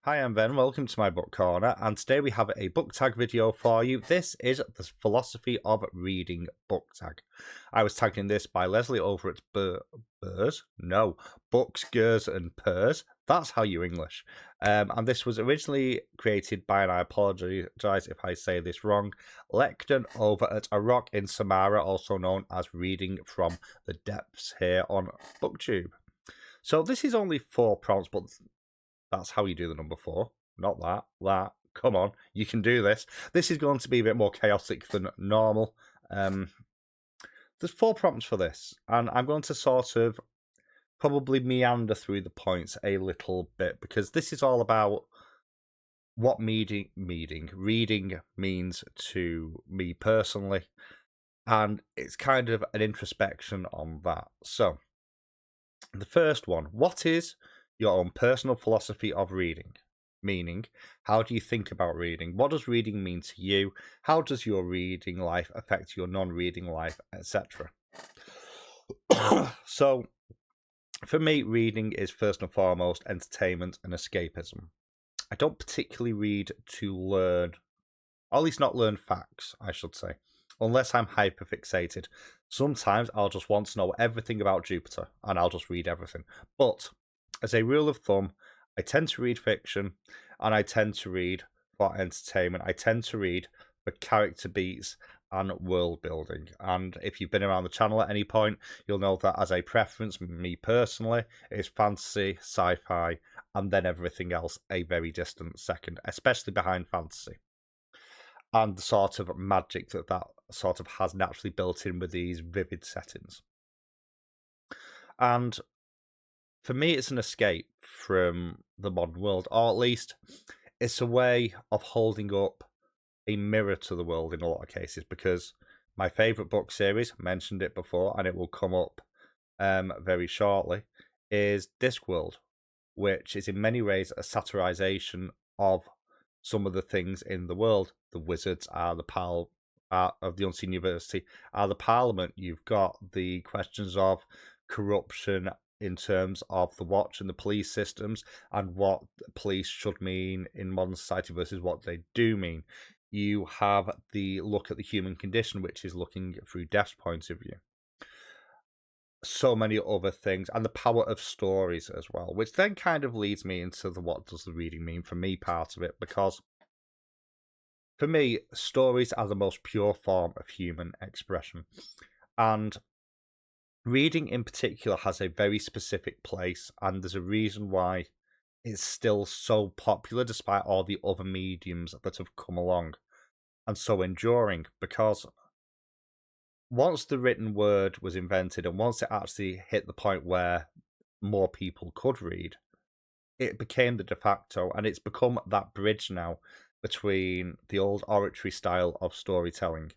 Hi, I'm Ben. Welcome to my book corner, and today we have a book tag video for you. This is the philosophy of reading book tag. I was tagged in this by Leslie over at Burs? No, Books, Gers, and Purrs. That's how you English. And this was originally created by, and I apologise if I say this wrong, Lekden over at A Rock in Samara, also known as Reading from the Depths here on Booktube. So this is only 4 prompts, but that's how you do the number 4, not that. Come on, you can do this. This is going to be a bit more chaotic than normal. There's 4 prompts for this, and I'm going to sort of probably meander through the points a little bit, because this is all about what reading means to me personally, and it's kind of an introspection on that. So, the first one, what is your own personal philosophy of reading? Meaning, how do you think about reading? What does reading mean to you? How does your reading life affect your non-reading life, etc.? So, for me, reading is first and foremost entertainment and escapism. I don't particularly read to learn, or at least not learn facts, I should say, unless I'm hyperfixated. Sometimes I'll just want to know everything about Jupiter, and I'll just read everything. But as a rule of thumb, I tend to read fiction, and I tend to read for entertainment. I tend to read for character beats and world building. And if you've been around the channel at any point, you'll know that as a preference, me personally, is fantasy, sci-fi, and then everything else a very distant second, especially behind fantasy. And the sort of magic that sort of has naturally built in with these vivid settings. And for me, it's an escape from the modern world, or at least it's a way of holding up a mirror to the world in a lot of cases, because my favourite book series, mentioned it before, and it will come up very shortly, is Discworld, which is in many ways a satirization of some of the things in the world. The wizards are the of the Unseen University are the Parliament. You've got the questions of corruption in terms of the watch and the police systems, and what police should mean in modern society versus what they do mean. You have the look at the human condition, which is looking through Death's point of view. So many other things, and the power of stories as well, which then kind of leads me into the what does the reading mean for me part of it, because for me, stories are the most pure form of human expression. And reading in particular has a very specific place, and there's a reason why it's still so popular despite all the other mediums that have come along, and so enduring, because once the written word was invented and once it actually hit the point where more people could read, it became the de facto, and it's become that bridge now between the old oratory style of storytelling.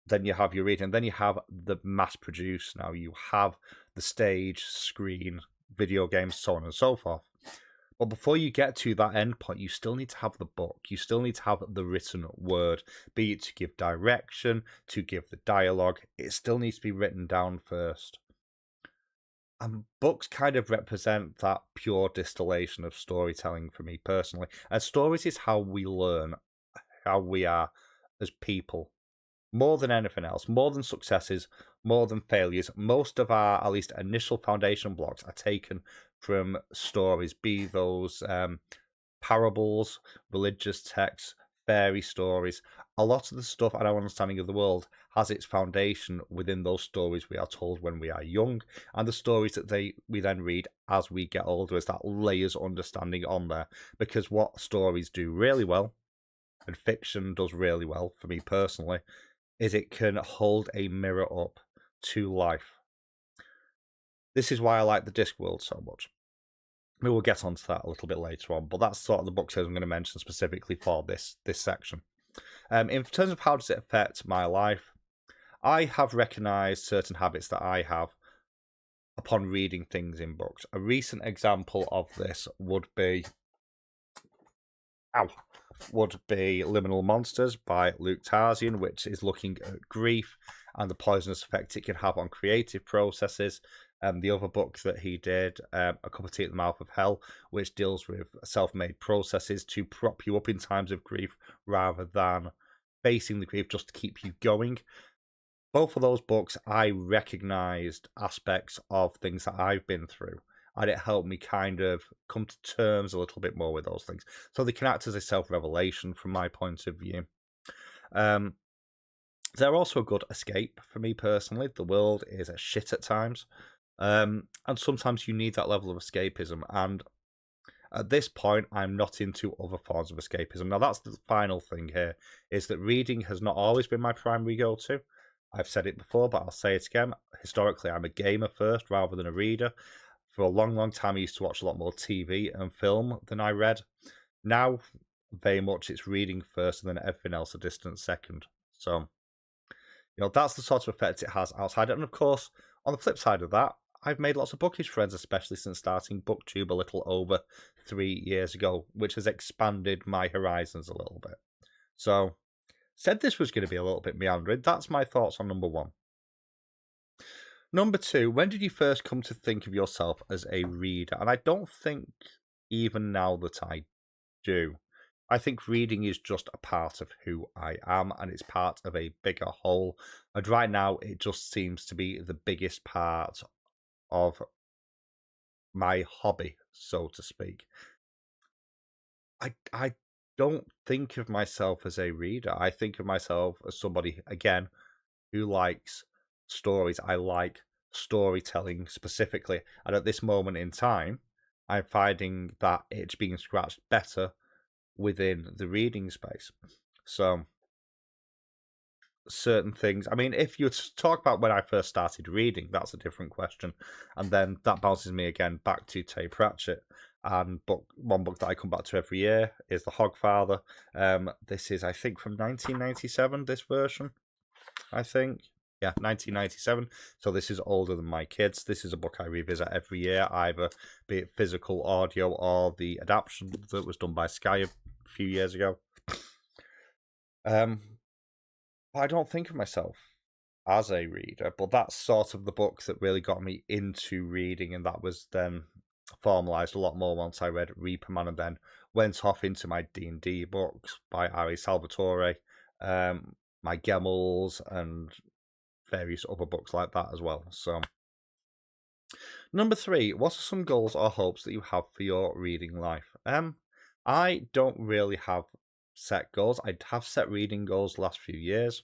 Then you have your reading, then you have the mass produced now. You have the stage, screen, video games, so on and so forth. But before you get to that end point, you still need to have the book. You still need to have the written word, be it to give direction, to give the dialogue. It still needs to be written down first. And books kind of represent that pure distillation of storytelling for me personally. And stories is how we learn how we are as people. More than anything else, more than successes, more than failures, most of our, at least initial foundation blocks, are taken from stories, be those parables, religious texts, fairy stories. A lot of the stuff and our understanding of the world has its foundation within those stories we are told when we are young, and the stories that we then read as we get older, as that layers understanding on there. Because what stories do really well, and fiction does really well for me personally, is it can hold a mirror up to life. This is why I like the Discworld so much. We will get onto that a little bit later on, but that's sort of the book series I'm going to mention specifically for this section. In terms of how does it affect my life, I have recognised certain habits that I have upon reading things in books. A recent example of this would be Liminal Monsters by Luke Tarzian, which is looking at grief and the poisonous effect it can have on creative processes. The other book that he did, A Cup of Tea at the Mouth of Hell, which deals with self-made processes to prop you up in times of grief rather than facing the grief just to keep you going. Both of those books, I recognized aspects of things that I've been through, and it helped me kind of come to terms a little bit more with those things. So they can act as a self-revelation from my point of view. Um, they're also a good escape for me personally. The world is a shit at times, and sometimes you need that level of escapism. And at this point, I'm not into other forms of escapism. Now, that's the final thing here, is that reading has not always been my primary go-to. I've said it before, but I'll say it again. Historically, I'm a gamer first rather than a reader. For a long, long time, I used to watch a lot more TV and film than I read. Now, very much it's reading first and then everything else a distant second. So, that's the sort of effect it has outside. And of course, on the flip side of that, I've made lots of bookish friends, especially since starting BookTube a little over 3 years ago, which has expanded my horizons a little bit. So, said this was going to be a little bit meandering. That's my thoughts on number 1. Number 2, when did you first come to think of yourself as a reader? And I don't think even now that I do. I think reading is just a part of who I am, and it's part of a bigger whole. And right now, it just seems to be the biggest part of my hobby, so to speak. I don't think of myself as a reader. I think of myself as somebody, again, who likes stories. I like storytelling specifically. And at this moment in time, I'm finding that it's being scratched better within the reading space. So certain things, I mean, if you talk about when I first started reading, that's a different question. And then that bounces me again back to Terry Pratchett. And one book that I come back to every year is The Hogfather. This is, I think, from 1997, this version, I think. Yeah, 1997. So this is older than my kids. This is a book I revisit every year, either be it physical, audio, or the adaptation that was done by Sky a few years ago. I don't think of myself as a reader, but that's sort of the book that really got me into reading, and that was then formalized a lot more once I read Reaper Man, and then went off into my D&D books by Ari Salvatore, my Gemmels, and various other books like that as well. So, number 3, what are some goals or hopes that you have for your reading life? I don't really have set goals. I have set reading goals the last few years.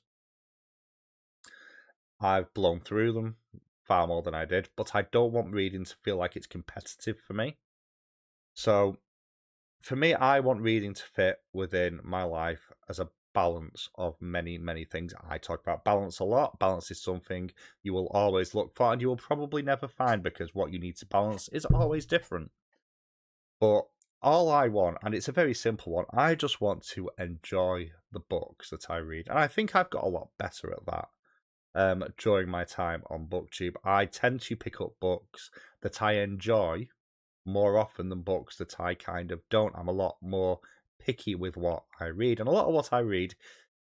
I've blown through them far more than I did, but I don't want reading to feel like it's competitive for me. So, for me, I want reading to fit within my life as a balance of many, many things. I talk about balance a lot. Balance is something you will always look for, and you will probably never find, because what you need to balance is always different. But all I want, and it's a very simple one, I just want to enjoy the books that I read. And I think I've got a lot better at that during my time on BookTube. I tend to pick up books that I enjoy more often than books that I kind of don't. I'm a lot more picky with what I read, and a lot of what I read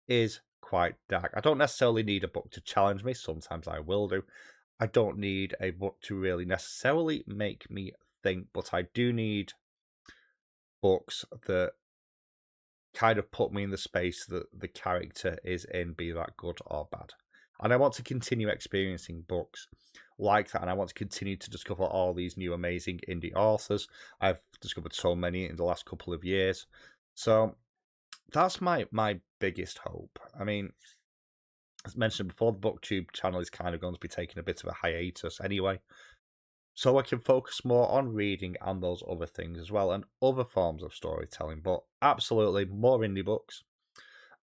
is quite dark. I don't necessarily need a book to challenge me. Sometimes I will do. I don't need a book to really necessarily make me think, but I do need books that kind of put me in the space that the character is in, be that good or bad. And I want to continue experiencing books like that, and I want to continue to discover all these new amazing indie authors. I've discovered so many in the last couple of years. So that's my biggest hope. I mean, as mentioned before, the BookTube channel is kind of going to be taking a bit of a hiatus anyway, so I can focus more on reading and those other things as well, and other forms of storytelling. But absolutely more indie books,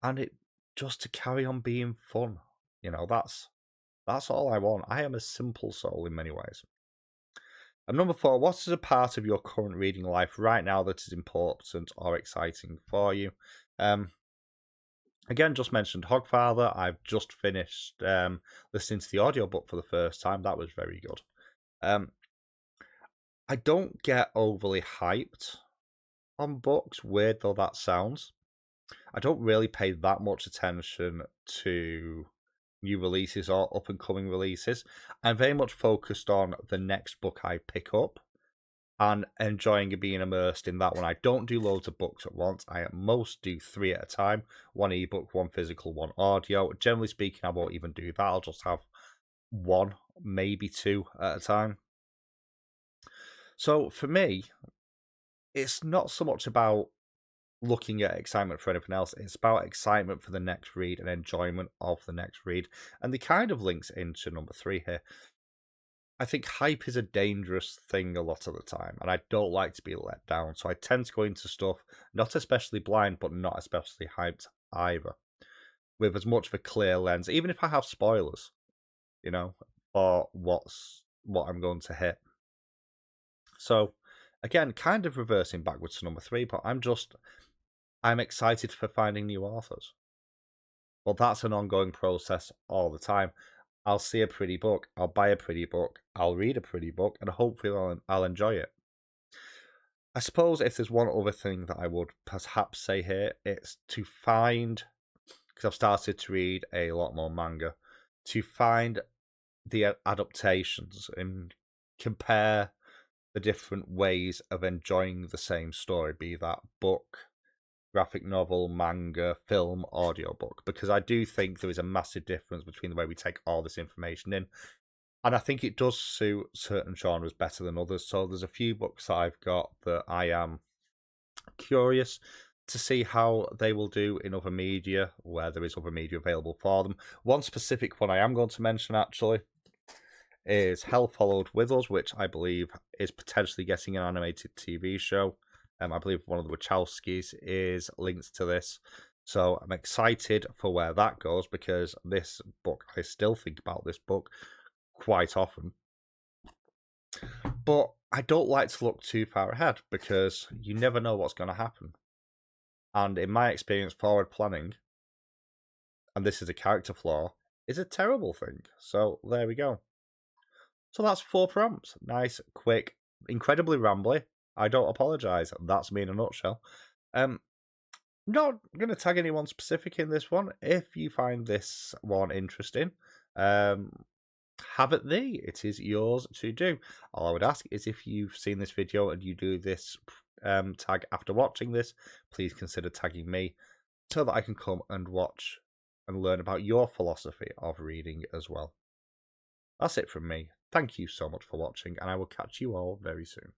and it just to carry on being fun. That's all I want. I am a simple soul in many ways. And number 4, what is a part of your current reading life right now that is important or exciting for you? Again, just mentioned Hogfather. I've just finished listening to the audiobook for the first time. That was very good. I don't get overly hyped on books, weird though that sounds. I don't really pay that much attention to new releases or up and coming releases. I'm very much focused on the next book I pick up and enjoying being immersed in that one. I don't do loads of books at once. I at most do 3 at a time: one ebook, one physical, one audio. Generally speaking, I won't even do that. I'll just have one, maybe 2 at a time. So for me, it's not so much about looking at excitement for anything else. It's about excitement for the next read and enjoyment of the next read. And the kind of links into number 3 here. I think hype is a dangerous thing a lot of the time, and I don't like to be let down. So I tend to go into stuff not especially blind, but not especially hyped either, with as much of a clear lens, even if I have spoilers, you know, for what I'm going to hit. So again, kind of reversing backwards to number 3, but I'm excited for finding new authors. Well, that's an ongoing process all the time. I'll see a pretty book, I'll buy a pretty book, I'll read a pretty book, and hopefully I'll enjoy it. I suppose if there's one other thing that I would perhaps say here, it's to find, because I've started to read a lot more manga, to find the adaptations and compare the different ways of enjoying the same story, be that book, graphic novel, manga, film, audiobook, because I do think there is a massive difference between the way we take all this information in. And I think it does suit certain genres better than others. So there's a few books that I've got that I am curious to see how they will do in other media, where there is other media available for them. One specific one I am going to mention, actually, is Hell Followed With Us, which I believe is potentially getting an animated TV show. I believe one of the Wachowskis is linked to this. So I'm excited for where that goes, because this book, I still think about this book quite often. But I don't like to look too far ahead, because you never know what's going to happen. And in my experience, forward planning, and this is a character flaw, is a terrible thing. So there we go. So that's 4 prompts. Nice, quick, incredibly rambly. I don't apologise. That's me in a nutshell. Not going to tag anyone specific in this one. If you find this one interesting, have at thee. It is yours to do. All I would ask is, if you've seen this video and you do this tag after watching this, please consider tagging me so that I can come and watch and learn about your philosophy of reading as well. That's it from me. Thank you so much for watching, and I will catch you all very soon.